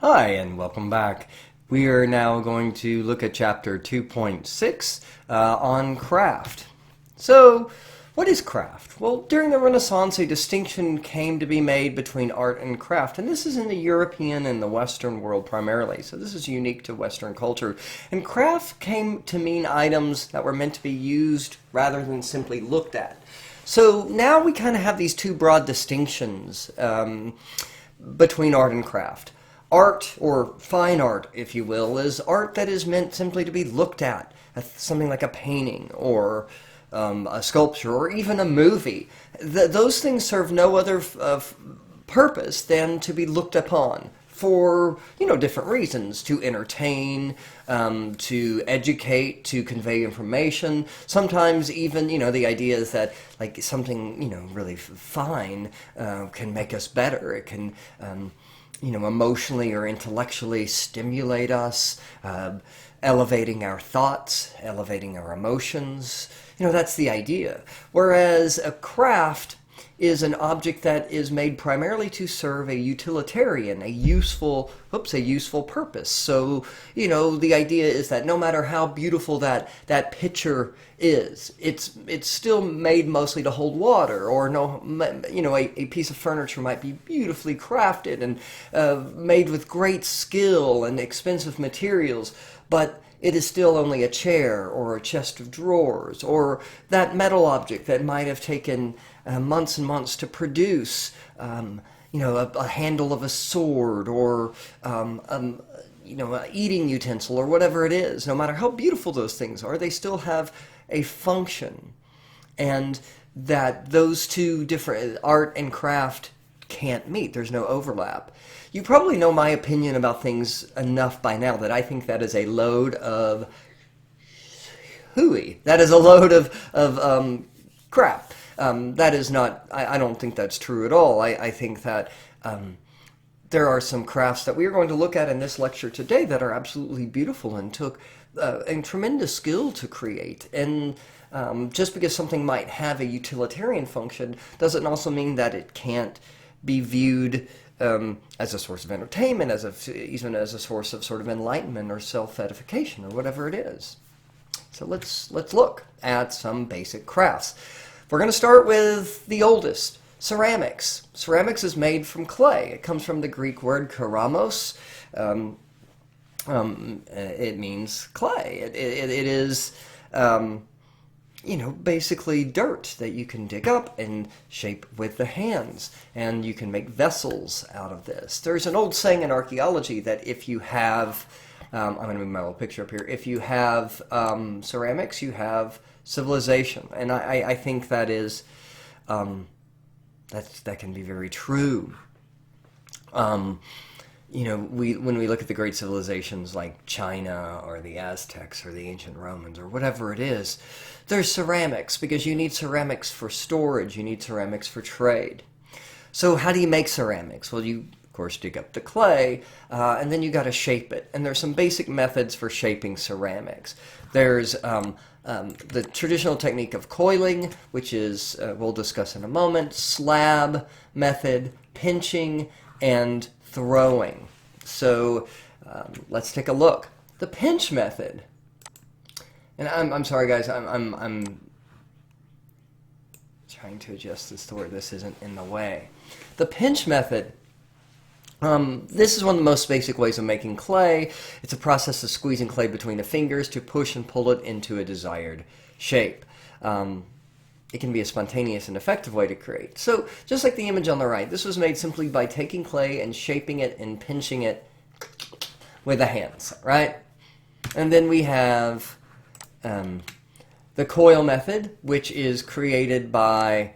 Hi, and welcome back. We are now going to look at chapter 2.6 on craft. So, what is craft? Well, during the Renaissance, a distinction came to be made between art and craft, and this is in the European and the Western world primarily, so this is unique to Western culture. And craft came to mean items that were meant to be used rather than simply looked at. So now we kind of have these two broad distinctions between art and craft. Art, or fine art, if you will, is art that is meant simply to be looked at. Something like a painting, or a sculpture, or even a movie. Those things serve no other purpose than to be looked upon for, different reasons. To entertain, to educate, to convey information. Sometimes even, the idea is that, like, something, really fine can make us better. It can emotionally or intellectually stimulate us, elevating our thoughts, elevating our emotions. That's the idea. Whereas a craft is an object that is made primarily to serve a utilitarian, a useful purpose. So, the idea is that no matter how beautiful that picture is, it's still made mostly to hold water, or a piece of furniture might be beautifully crafted and made with great skill and expensive materials, but it is still only a chair or a chest of drawers, or that metal object that might have taken months and months to produce, a handle of a sword, or an eating utensil, or whatever it is. No matter how beautiful those things are, they still have a function. And that those two different, art and craft, can't meet. There's no overlap. You probably know my opinion about things enough by now that I think that is a load of hooey. That is a load of crap. That is not, I don't think that's true at all. I think that there are some crafts that we are going to look at in this lecture today that are absolutely beautiful and took a tremendous skill to create. And just because something might have a utilitarian function doesn't also mean that it can't be viewed as a source of entertainment, even as a source of sort of enlightenment or self-edification or whatever it is. So let's look at some basic crafts. We're going to start with the oldest, ceramics. Ceramics is made from clay. It comes from the Greek word keramos. It means clay. It is basically dirt that you can dig up and shape with the hands. And you can make vessels out of this. There's an old saying in archaeology that if you have, I'm going to move my little picture up here, if you have ceramics, you have civilization. And I think that is, that can be very true. When we look at the great civilizations like China or the Aztecs or the ancient Romans or whatever it is, there's ceramics, because you need ceramics for storage, you need ceramics for trade. So how do you make ceramics? Well, you, of course, dig up the clay, and then you got to shape it. And there's some basic methods for shaping ceramics. There's the traditional technique of coiling, which is, we'll discuss in a moment, slab method, pinching, and throwing. So let's take a look. The pinch method. And I'm sorry, guys. I'm trying to adjust this to where this isn't in the way. The pinch method. This is one of the most basic ways of making clay. It's a process of squeezing clay between the fingers to push and pull it into a desired shape. It can be a spontaneous and effective way to create. So, just like the image on the right, this was made simply by taking clay and shaping it and pinching it with the hands, right? And then we have the coil method, which is created by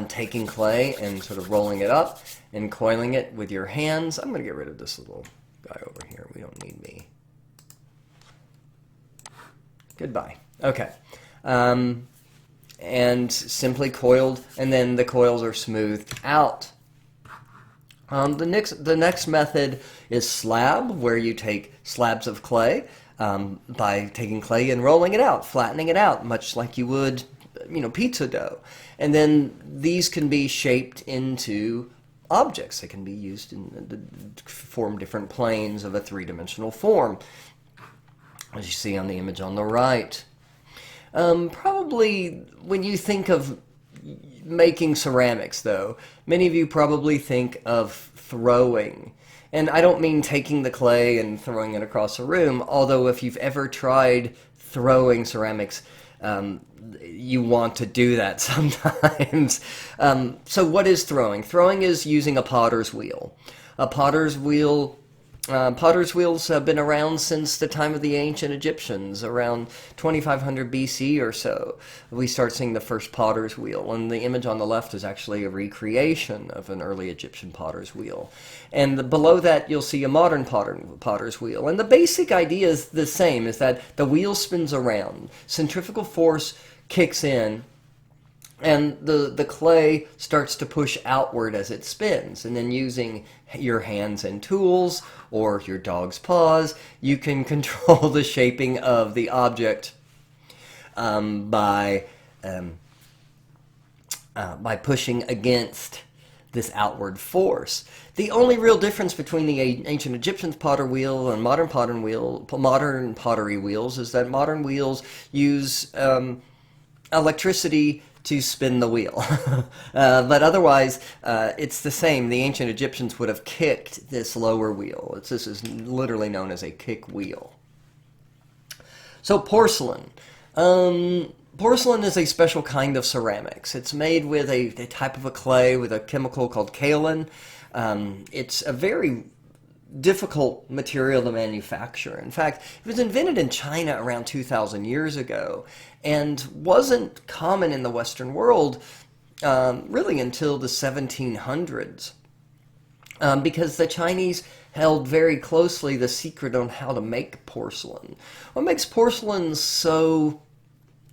taking clay and sort of rolling it up and coiling it with your hands. I'm going to get rid of this little guy over here. We don't need me. Goodbye. Okay. And simply coiled, and then the coils are smoothed out. The next method is slab, where you take slabs of clay by taking clay and rolling it out, flattening it out, much like you would, pizza dough. And then these can be shaped into objects. They can be used to form different planes of a three-dimensional form, as you see on the image on the right. Probably when you think of making ceramics, though, many of you probably think of throwing. And I don't mean taking the clay and throwing it across a room, although if you've ever tried throwing ceramics, you want to do that sometimes. So what is throwing? Throwing is using a potter's wheel. A potter's wheel Potter's wheels have been around since the time of the ancient Egyptians, around 2500 BC or so. We start seeing the first potter's wheel, and the image on the left is actually a recreation of an early Egyptian potter's wheel. And below that, you'll see a modern potter's wheel. And the basic idea is the same, is that the wheel spins around, centrifugal force kicks in, and the clay starts to push outward as it spins. And then using your hands and tools or your dog's paws, you can control the shaping of the object by pushing against this outward force. The only real difference between the ancient Egyptians' potter wheel and modern pottery wheels is that modern wheels use electricity to spin the wheel. But otherwise, it's the same. The ancient Egyptians would have kicked this lower wheel. This is literally known as a kick wheel. So porcelain. Porcelain is a special kind of ceramics. It's made with a type of a clay with a chemical called kaolin. It's a very difficult material to manufacture. In fact, it was invented in China around 2,000 years ago and wasn't common in the Western world really until the 1700s because the Chinese held very closely the secret on how to make porcelain. What makes porcelain so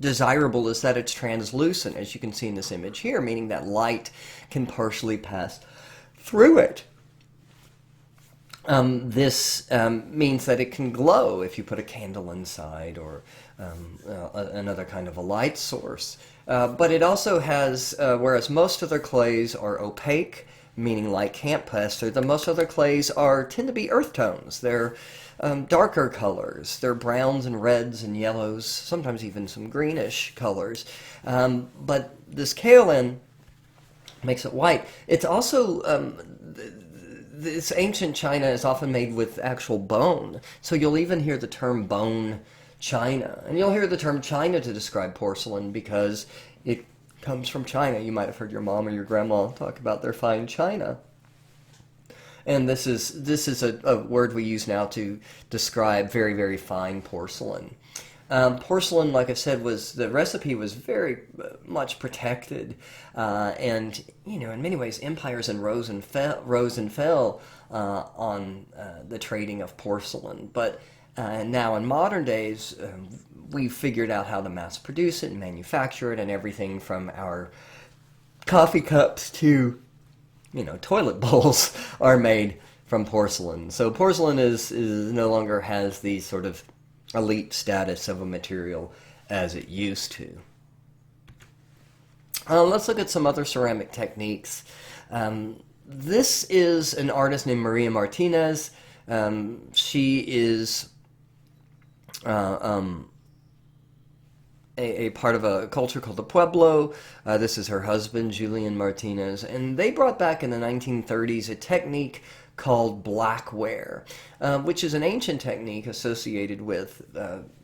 desirable is that it's translucent, as you can see in this image here, meaning that light can partially pass through it. This means that it can glow if you put a candle inside or another kind of a light source. But it also has, whereas most other clays are opaque, meaning light can't pass through them, most other clays tend to be earth tones. They're darker colors. They're browns and reds and yellows, sometimes even some greenish colors. But this kaolin makes it white. It's also this ancient china is often made with actual bone. So you'll even hear the term bone china. And you'll hear the term china to describe porcelain because it comes from China. You might have heard your mom or your grandma talk about their fine china. And this is a word we use now to describe very, very fine porcelain. Porcelain, like I said, the recipe was very much protected, and in many ways, empires rose and fell on the trading of porcelain. But now, in modern days, we've figured out how to mass produce it and manufacture it, and everything from our coffee cups to toilet bowls are made from porcelain. So porcelain is no longer has the sort of elite status of a material as it used to. Let's look at some other ceramic techniques. This is an artist named Maria Martinez. She is a part of a culture called the Pueblo. This is her husband, Julian Martinez, and they brought back in the 1930s a technique called blackware, which is an ancient technique associated with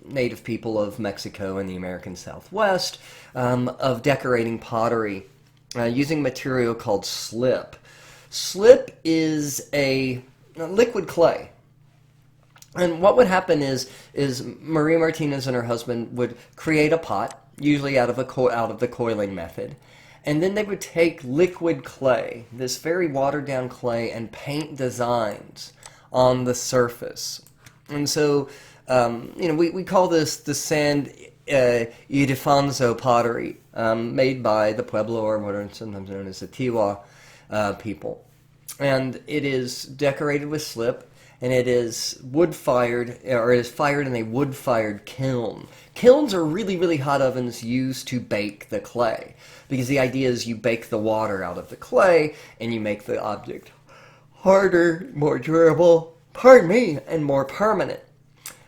native people of Mexico and the American Southwest of decorating pottery using material called slip. Slip is a liquid clay. And what would happen is Maria Martinez and her husband would create a pot, usually out of the coiling method, and then they would take liquid clay, this very watered-down clay, and paint designs on the surface. And so, we call this the San Ildefonso pottery, made by the Pueblo, or what are sometimes known as the Tiwa people. And it is decorated with slip, and it is wood-fired, or it is fired in a wood-fired kiln. Kilns are really, really hot ovens used to bake the clay, because the idea is you bake the water out of the clay, and you make the object harder, more durable, pardon me, and more permanent.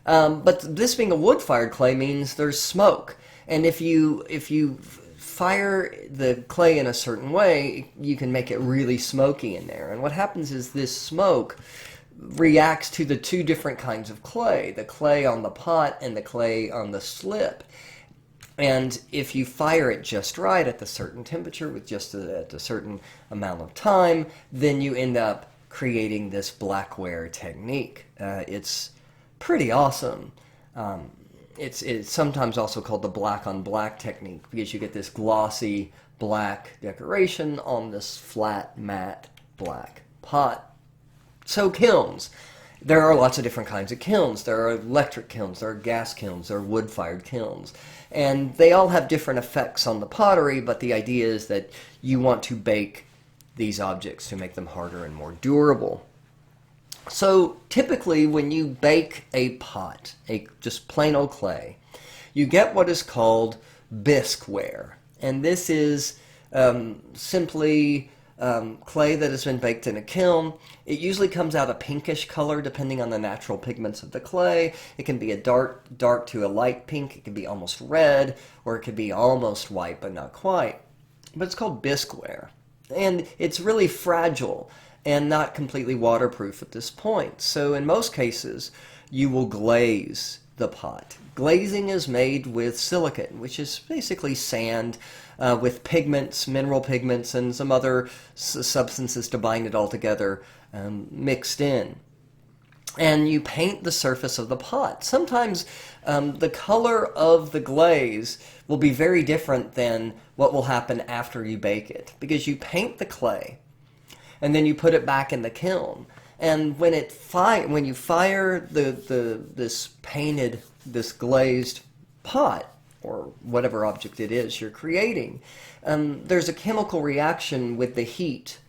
But this being a wood-fired clay means there's smoke, and if you fire the clay in a certain way, you can make it really smoky in there. And what happens is this smoke reacts to the two different kinds of clay, the clay on the pot and the clay on the slip. And if you fire it just right at the certain temperature with just at a certain amount of time, then you end up creating this blackware technique. It's pretty awesome. It's sometimes also called the black on black technique, because you get this glossy black decoration on this flat matte black pot. So kilns. There are lots of different kinds of kilns. There are electric kilns, there are gas kilns, there are wood-fired kilns. And they all have different effects on the pottery, but the idea is that you want to bake these objects to make them harder and more durable. So typically when you bake a pot, just plain old clay, you get what is called bisqueware. And this is simply clay that has been baked in a kiln. It usually comes out a pinkish color depending on the natural pigments of the clay. It can be a dark to a light pink, it can be almost red, or it could be almost white but not quite. But it's called bisqueware. And it's really fragile and not completely waterproof at this point. So in most cases, you will glaze the pot. Glazing is made with silicate, which is basically sand with pigments, mineral pigments, and some other substances to bind it all together mixed in. And you paint the surface of the pot. Sometimes the color of the glaze will be very different than what will happen after you bake it, because you paint the clay and then you put it back in the kiln. And when you fire this glazed pot, or whatever object it is you're creating, there's a chemical reaction with the heat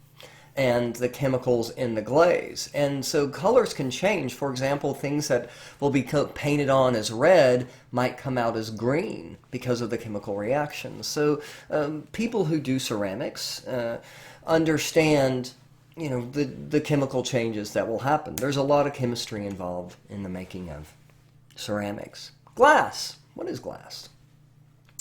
and the chemicals in the glaze. And so colors can change. For example, things that will be painted on as red might come out as green because of the chemical reaction. So people who do ceramics understand the chemical changes that will happen. There's a lot of chemistry involved in the making of ceramics. Glass. What is glass?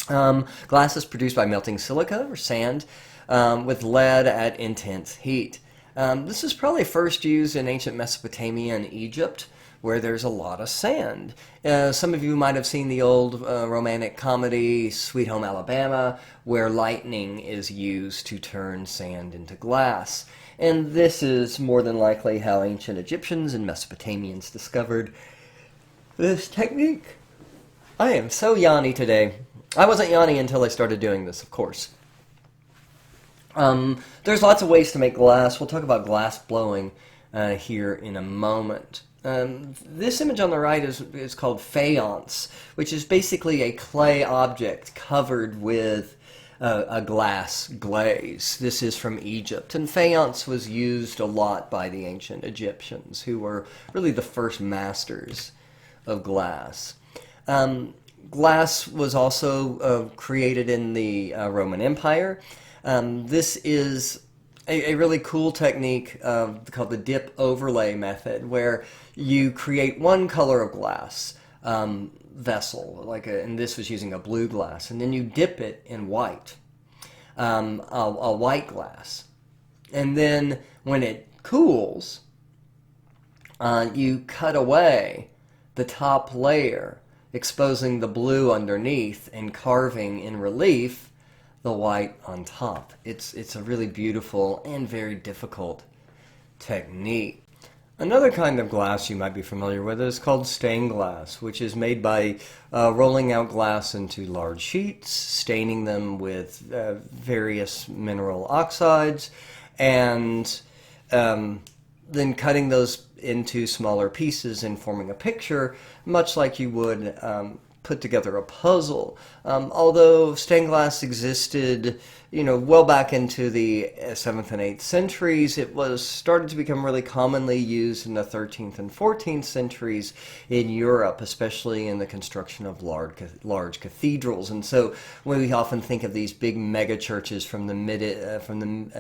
Glass is produced by melting silica or sand with lead at intense heat. This is probably first used in ancient Mesopotamia and Egypt, where there's a lot of sand. Some of you might have seen the old romantic comedy Sweet Home Alabama, where lightning is used to turn sand into glass. And this is more than likely how ancient Egyptians and Mesopotamians discovered this technique. I am so yawny today. I wasn't yawny until I started doing this, of course. There's lots of ways to make glass. We'll talk about glass blowing here in a moment. This image on the right is called faience, which is basically a clay object covered with a glass glaze. This is from Egypt, and faience was used a lot by the ancient Egyptians, who were really the first masters of glass. Glass was also created in the Roman Empire. This is a really cool technique called the dip overlay method, where you create one color of glass vessel, and this was using a blue glass, and then you dip it in white, a white glass. And then when it cools, you cut away the top layer, exposing the blue underneath and carving in relief the white on top. It's a really beautiful and very difficult technique. Another kind of glass you might be familiar with is called stained glass, which is made by rolling out glass into large sheets, staining them with various mineral oxides, and then cutting those into smaller pieces and forming a picture, much like you would put together a puzzle. Although stained glass existed well back into the 7th and 8th centuries. It was started to become really commonly used in the 13th and 14th centuries in Europe, especially in the construction of large cathedrals. And so we often think of these big mega churches from the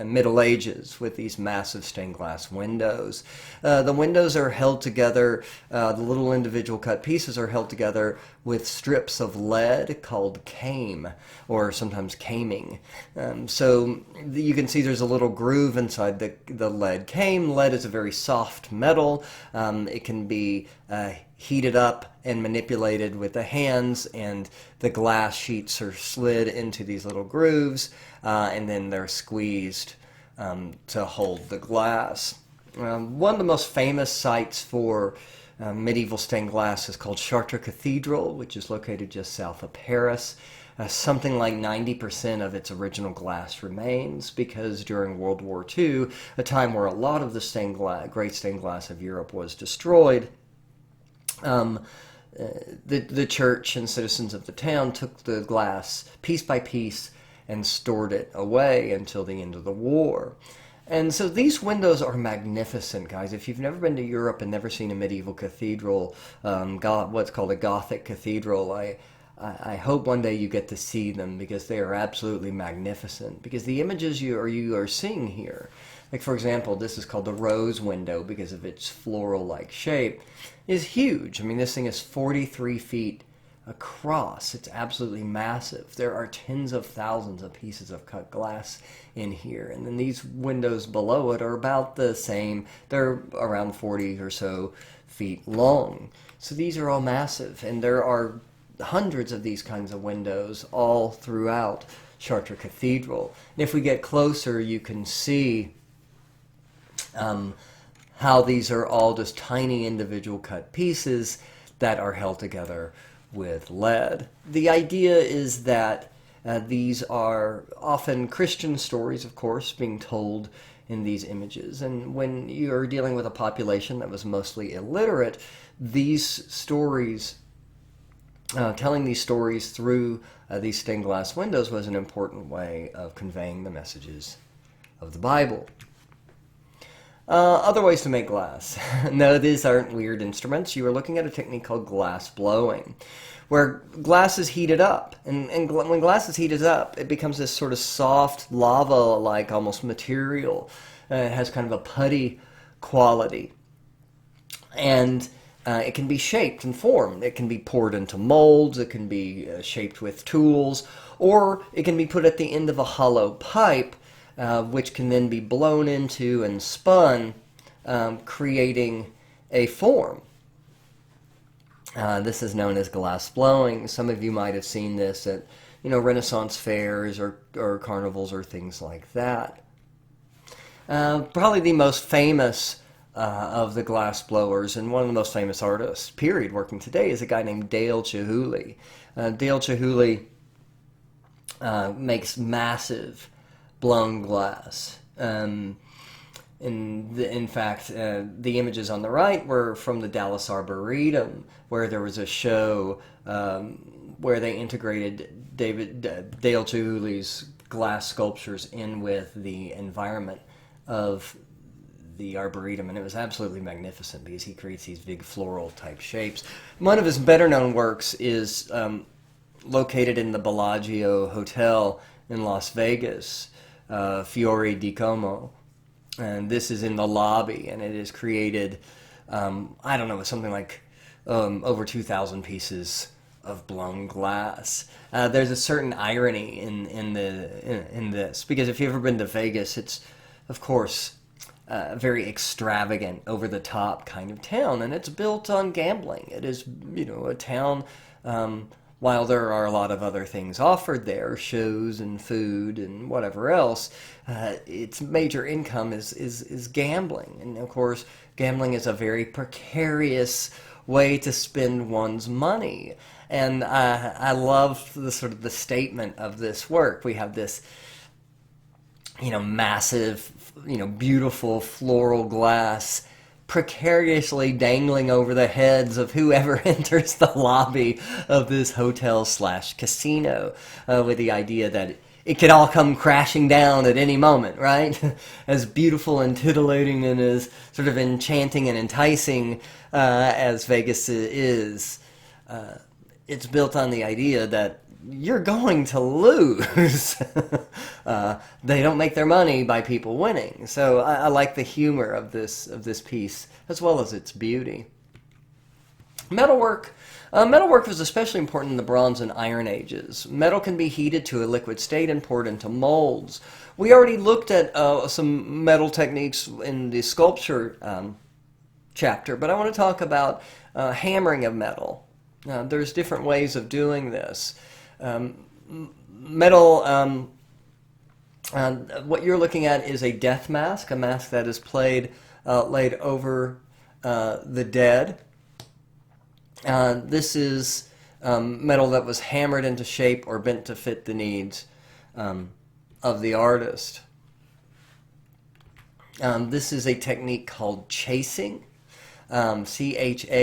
Middle Ages with these massive stained glass windows. The windows are held together, the little individual cut pieces are held together with strips of lead called came, or sometimes caming. So you can see there's a little groove inside the lead came. Lead is a very soft metal. It can be heated up and manipulated with the hands, and the glass sheets are slid into these little grooves, and then they're squeezed to hold the glass. One of the most famous sites for medieval stained glass is called Chartres Cathedral, which is located just south of Paris. Something like 90% of its original glass remains, because during World War II, a time where a lot of the great stained glass of Europe was destroyed, the church and citizens of the town took the glass piece by piece and stored it away until the end of the war. And so these windows are magnificent, guys. If you've never been to Europe and never seen a medieval cathedral, what's called a Gothic cathedral, I hope one day you get to see them, because they are absolutely magnificent. Because the images you are seeing here, like for example, this is called the rose window because of its floral-like shape, is huge. I mean, this thing is 43 feet across. It's absolutely massive. There are tens of thousands of pieces of cut glass in here, and then these windows below it are about the same. They're around 40 or so feet long. So these are all massive, and there are hundreds of these kinds of windows all throughout Chartres Cathedral. And if we get closer, you can see how these are all just tiny individual cut pieces that are held together with lead. The idea is that these are often Christian stories, of course, being told in these images. And when you're dealing with a population that was mostly illiterate, these stories, telling these stories through these stained glass windows, was an important way of conveying the messages of the Bible. Other ways to make glass. No, these aren't weird instruments. You are looking at a technique called glass blowing, where glass is heated up. And when glass is heated up, it becomes this sort of soft, lava-like almost material. It has kind of a putty quality. And it can be shaped and formed. It can be poured into molds. It can be shaped with tools. Or it can be put at the end of a hollow pipe, which can then be blown into and spun, creating a form. This is known as glass blowing. Some of you might have seen this at, Renaissance fairs or carnivals or things like that. Probably the most famous of the glass blowers, and one of the most famous artists, period, working today, is a guy named Dale Chihuly. Dale Chihuly makes massive blown glass. In fact, the images on the right were from the Dallas Arboretum, where there was a show where they integrated Dale Chihuly's glass sculptures in with the environment of the Arboretum, and it was absolutely magnificent because he creates these big floral type shapes. One of his better known works is located in the Bellagio Hotel in Las Vegas, Fiori di Como. And this is in the lobby, and it is created, something like over 2,000 pieces of blown glass. There's a certain irony in this, because if you've ever been to Vegas, it's, of course, a very extravagant, over-the-top kind of town, and it's built on gambling. It is, a town, while there are a lot of other things offered there, shows and food and whatever else, its major income is gambling. And of course, gambling is a very precarious way to spend one's money. And I love the statement of this work. We have this, massive, beautiful floral glass precariously dangling over the heads of whoever enters the lobby of this hotel/casino, with the idea that it could all come crashing down at any moment, right? As beautiful and titillating and as sort of enchanting and enticing as Vegas is, it's built on the idea that you're going to lose. They don't make their money by people winning. So I like the humor of this piece as well as its beauty. Metalwork. Metalwork was especially important in the Bronze and Iron Ages. Metal can be heated to a liquid state and poured into molds. We already looked at some metal techniques in the sculpture chapter, but I want to talk about hammering of metal. There's different ways of doing this. Metal, what you're looking at is a death mask, a mask that is laid over the dead. This is metal that was hammered into shape or bent to fit the needs of the artist. This is a technique called chasing, chasing,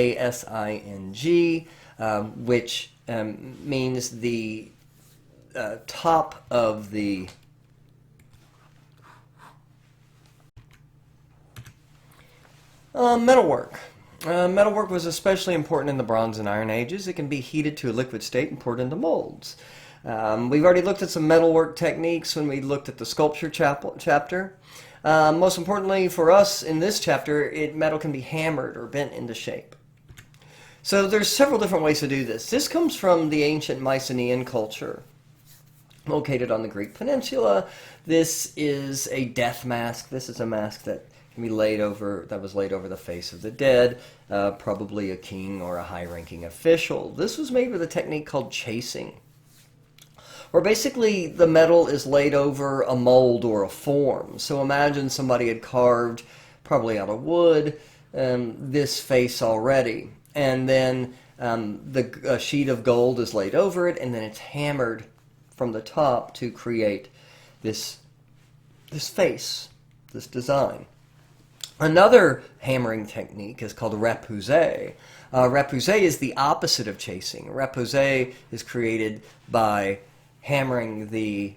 which means the top of the metalwork. Metalwork was especially important in the Bronze and Iron Ages. It can be heated to a liquid state and poured into molds. We've already looked at some metalwork techniques when we looked at the sculpture chapter. Most importantly for us in this chapter, metal can be hammered or bent into shape. So there's several different ways to do this. This comes from the ancient Mycenaean culture, located on the Greek peninsula. This is a death mask. This is a mask that can be laid over the face of the dead, probably a king or a high-ranking official. This was made with a technique called chasing, where basically the metal is laid over a mold or a form. So imagine somebody had carved, probably out of wood, this face already, and then a sheet of gold is laid over it, and then it's hammered from the top to create this face, this design. Another hammering technique is called repoussé. Repoussé is the opposite of chasing. Repoussé is created by hammering the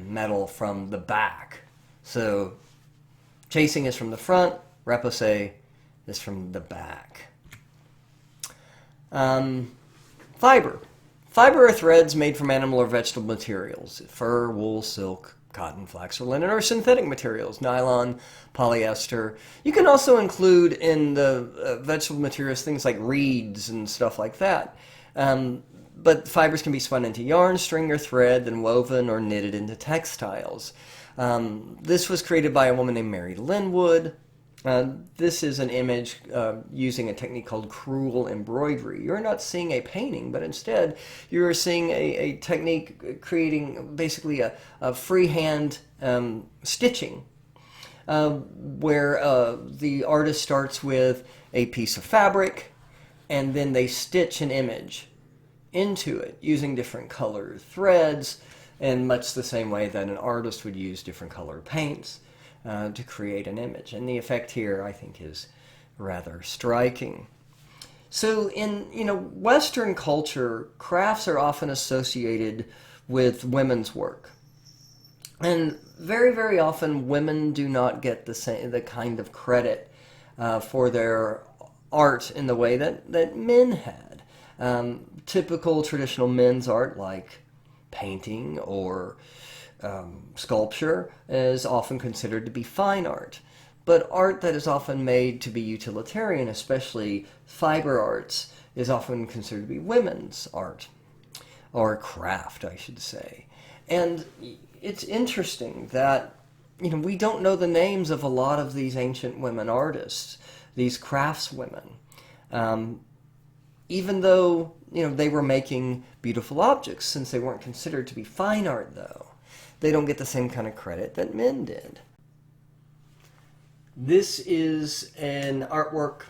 metal from the back. So chasing is from the front, repoussé is from the back. Fiber. Fiber are threads made from animal or vegetable materials. Fur, wool, silk, cotton, flax, or linen, or synthetic materials, nylon, polyester. You can also include in the vegetable materials things like reeds and stuff like that. But fibers can be spun into yarn, string, or thread, then woven or knitted into textiles. This was created by a woman named Mary Linwood. This is an image using a technique called crewel embroidery. You're not seeing a painting, but instead you're seeing a technique creating basically a freehand stitching, where the artist starts with a piece of fabric and then they stitch an image into it using different colored threads in much the same way that an artist would use different colored paints to create an image. And the effect here, I think, is rather striking. So in Western culture, crafts are often associated with women's work. And very, very often women do not get the kind of credit for their art in the way that men had. Typical traditional men's art like painting or sculpture is often considered to be fine art. But art that is often made to be utilitarian, especially fiber arts, is often considered to be women's art, or craft, I should say. And it's interesting that we don't know the names of a lot of these ancient women artists, these craftswomen. Even though they were making beautiful objects, since they weren't considered to be fine art, though, they don't get the same kind of credit that men did. This is an artwork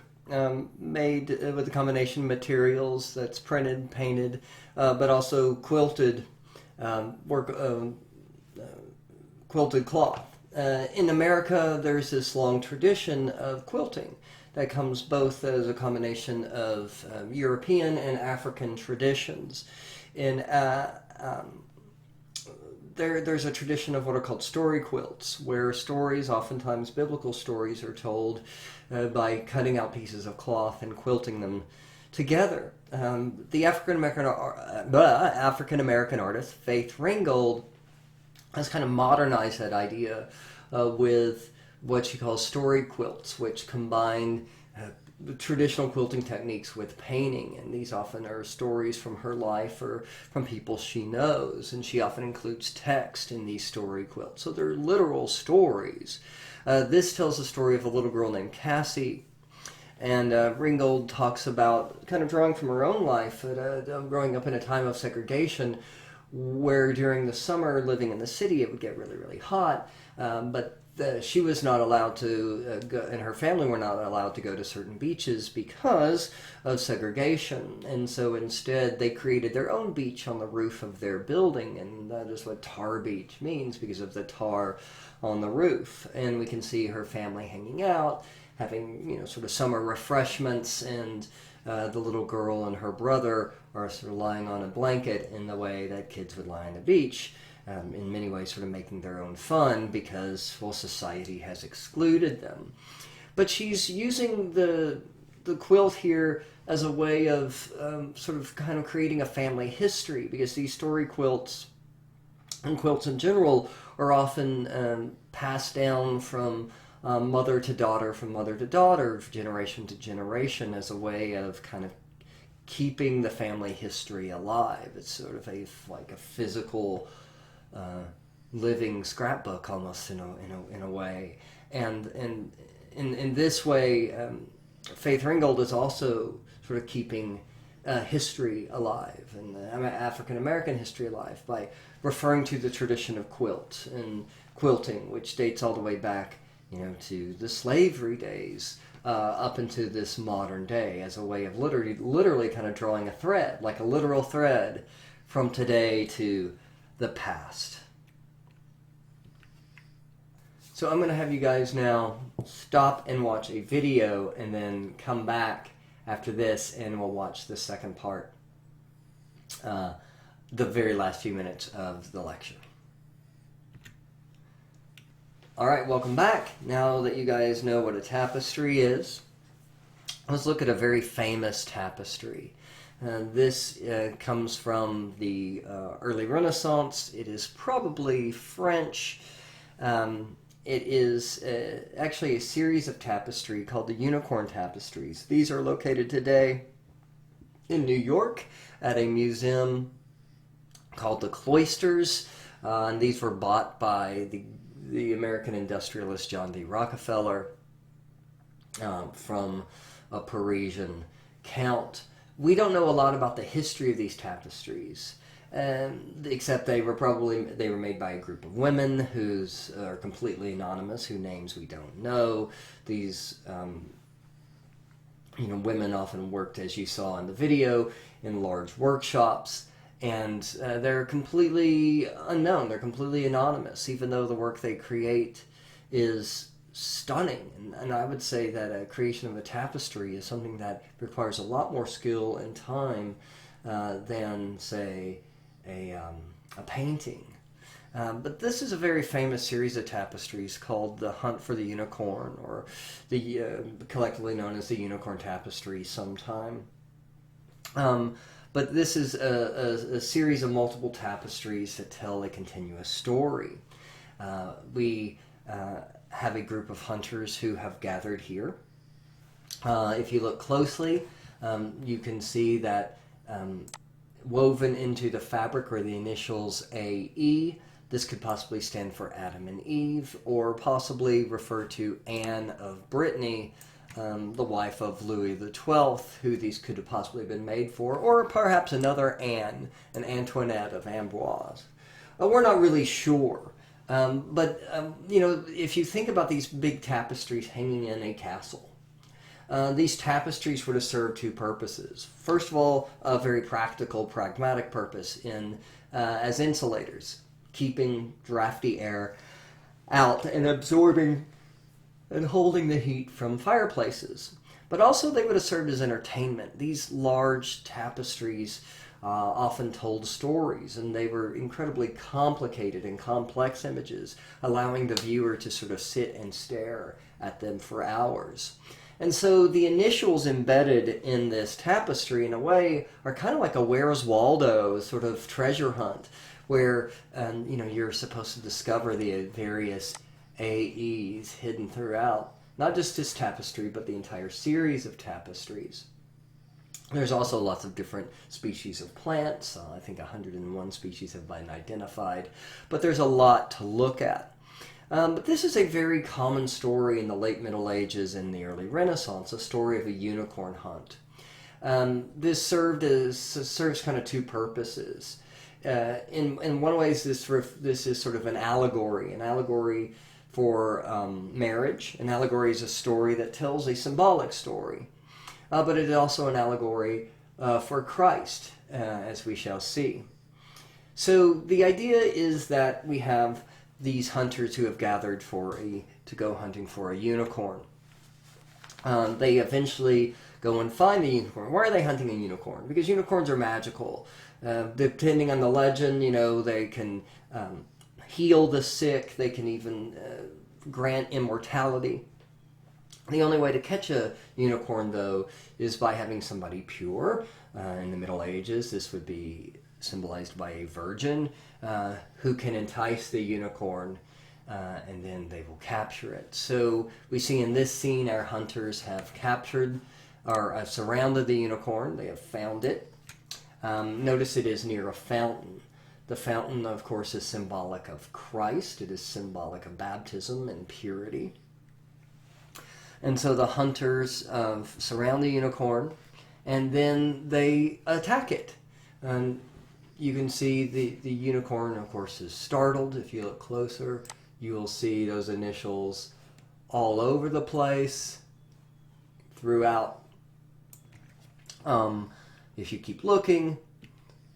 made with a combination of materials that's printed, painted, but also quilted quilted cloth. In America, there's this long tradition of quilting that comes both as a combination of European and African traditions. In there's a tradition of what are called story quilts, where stories, oftentimes biblical stories, are told by cutting out pieces of cloth and quilting them together. The African American artist Faith Ringgold has kind of modernized that idea with what she calls story quilts, which combine traditional quilting techniques with painting, and these often are stories from her life or from people she knows, and she often includes text in these story quilts, so they're literal stories. This tells the story of a little girl named Cassie, and Ringgold talks about kind of drawing from her own life, growing up in a time of segregation, where during the summer, living in the city, it would get really, really hot, but she was not allowed to go, and her family were not allowed to go to certain beaches because of segregation. And so instead, they created their own beach on the roof of their building, and that is what tar beach means, because of the tar on the roof. And we can see her family hanging out, having sort of summer refreshments, and the little girl and her brother are sort of lying on a blanket in the way that kids would lie on the beach. In many ways sort of making their own fun because, well, society has excluded them. But she's using the quilt here as a way of sort of kind of creating a family history, because these story quilts and quilts in general are often passed down from mother to daughter, generation to generation, as a way of kind of keeping the family history alive. It's sort of like a physical living scrapbook almost in a way, and in this way, Faith Ringgold is also sort of keeping history alive, and African American history alive, by referring to the tradition of quilt and quilting, which dates all the way back, to the slavery days, up into this modern day, as a way of literally kind of drawing a thread, like a literal thread, from today to the past. So I'm going to have you guys now stop and watch a video, and then come back after this and we'll watch the second part, the very last few minutes of the lecture. Alright, welcome back. Now that you guys know what a tapestry is, let's look at a very famous tapestry. This comes from the early Renaissance. It is probably French. It is actually a series of tapestry called the Unicorn Tapestries. These are located today in New York at a museum called the Cloisters. And these were bought by the American industrialist John D. Rockefeller from a Parisian count. We don't know a lot about the history of these tapestries, except they were made by a group of women who are completely anonymous, whose names we don't know. These women often worked, as you saw in the video, in large workshops, and they're completely unknown. They're completely anonymous, even though the work they create is stunning. And I would say that a creation of a tapestry is something that requires a lot more skill and time than, say, a painting. But this is a very famous series of tapestries called The Hunt for the Unicorn, or the collectively known as the Unicorn Tapestry sometime. But this is a series of multiple tapestries that tell a continuous story. We have a group of hunters who have gathered here. If you look closely, you can see that woven into the fabric are the initials AE. This could possibly stand for Adam and Eve, or possibly refer to Anne of Brittany, the wife of Louis XII, who these could have possibly been made for, or perhaps another Anne, an Antoinette of Amboise. We're not really sure. But if you think about these big tapestries hanging in a castle, these tapestries would have served two purposes. First of all, a very practical, pragmatic purpose as insulators, keeping drafty air out and absorbing and holding the heat from fireplaces. But also they would have served as entertainment. These large tapestries often told stories, and they were incredibly complicated and complex images, allowing the viewer to sort of sit and stare at them for hours. And so the initials embedded in this tapestry, in a way, are kind of like a Where's Waldo sort of treasure hunt, where you're supposed to discover the various AEs hidden throughout, not just this tapestry, but the entire series of tapestries. There's also lots of different species of plants. I think 101 species have been identified, but there's a lot to look at. But this is a very common story in the late Middle Ages and the early Renaissance, a story of a unicorn hunt. This serves kind of two purposes. In one way, this is sort of an allegory for marriage. An allegory is a story that tells a symbolic story, but it is also an allegory for Christ, as we shall see. So the idea is that we have these hunters who have gathered to go hunting for a unicorn. They eventually go and find the unicorn. Why are they hunting a unicorn? Because unicorns are magical. Depending on the legend, they can heal the sick. They can even grant immortality. The only way to catch a unicorn, though, is by having somebody pure. In the Middle Ages, this would be symbolized by a virgin who can entice the unicorn, and then they will capture it. So we see in this scene our hunters have captured or surrounded the unicorn. They have found it. Notice it is near a fountain. The fountain, of course, is symbolic of Christ. It is symbolic of baptism and purity. And so the hunters surround the unicorn, and then they attack it. You can see the unicorn, of course, is startled. If you look closer, you will see those initials all over the place throughout. If you keep looking,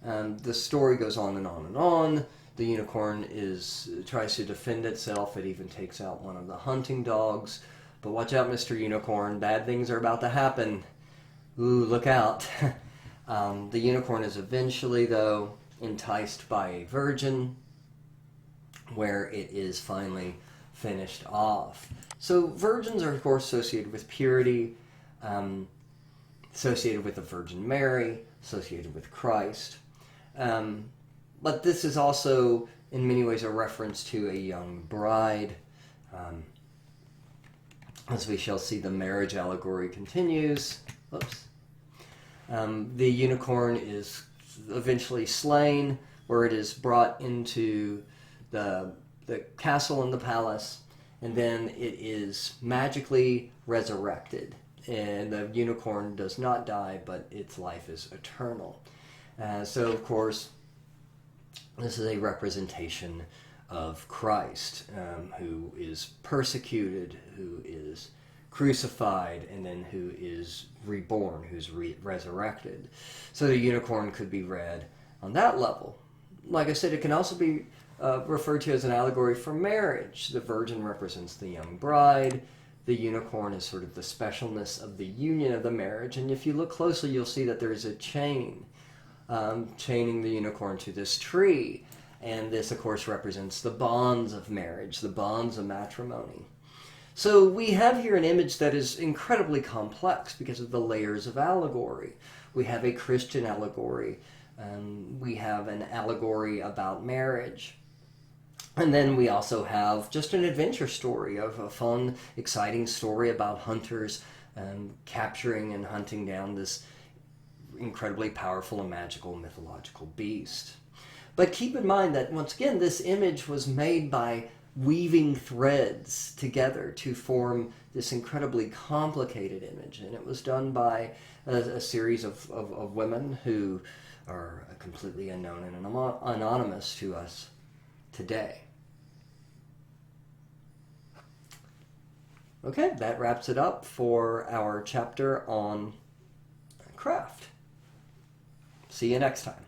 the story goes on and on and on. The unicorn tries to defend itself. It even takes out one of the hunting dogs. But watch out, Mr. Unicorn. Bad things are about to happen. Ooh, look out. The unicorn is eventually, though, enticed by a virgin, where it is finally finished off. So virgins are, of course, associated with purity, associated with the Virgin Mary, associated with Christ. But this is also, in many ways, a reference to a young bride. As we shall see, the marriage allegory continues. Whoops. The unicorn is eventually slain, where it is brought into the castle and the palace, and then it is magically resurrected. And the unicorn does not die, but its life is eternal. So, of course, this is a representation of Christ, who is persecuted, who is crucified, and then who is reborn, who's resurrected. So the unicorn could be read on that level. Like I said, it can also be referred to as an allegory for marriage. The virgin represents the young bride. The unicorn is sort of the specialness of the union of the marriage. And if you look closely, you'll see that there is a chain chaining the unicorn to this tree. And this, of course, represents the bonds of marriage, the bonds of matrimony. So we have here an image that is incredibly complex because of the layers of allegory. We have a Christian allegory. We have an allegory about marriage. And then we also have just an adventure story of a fun, exciting story about hunters capturing and hunting down this incredibly powerful and magical mythological beast. But keep in mind that, once again, this image was made by weaving threads together to form this incredibly complicated image. And it was done by a series of women who are completely unknown and anonymous to us today. Okay, that wraps it up for our chapter on craft. See you next time.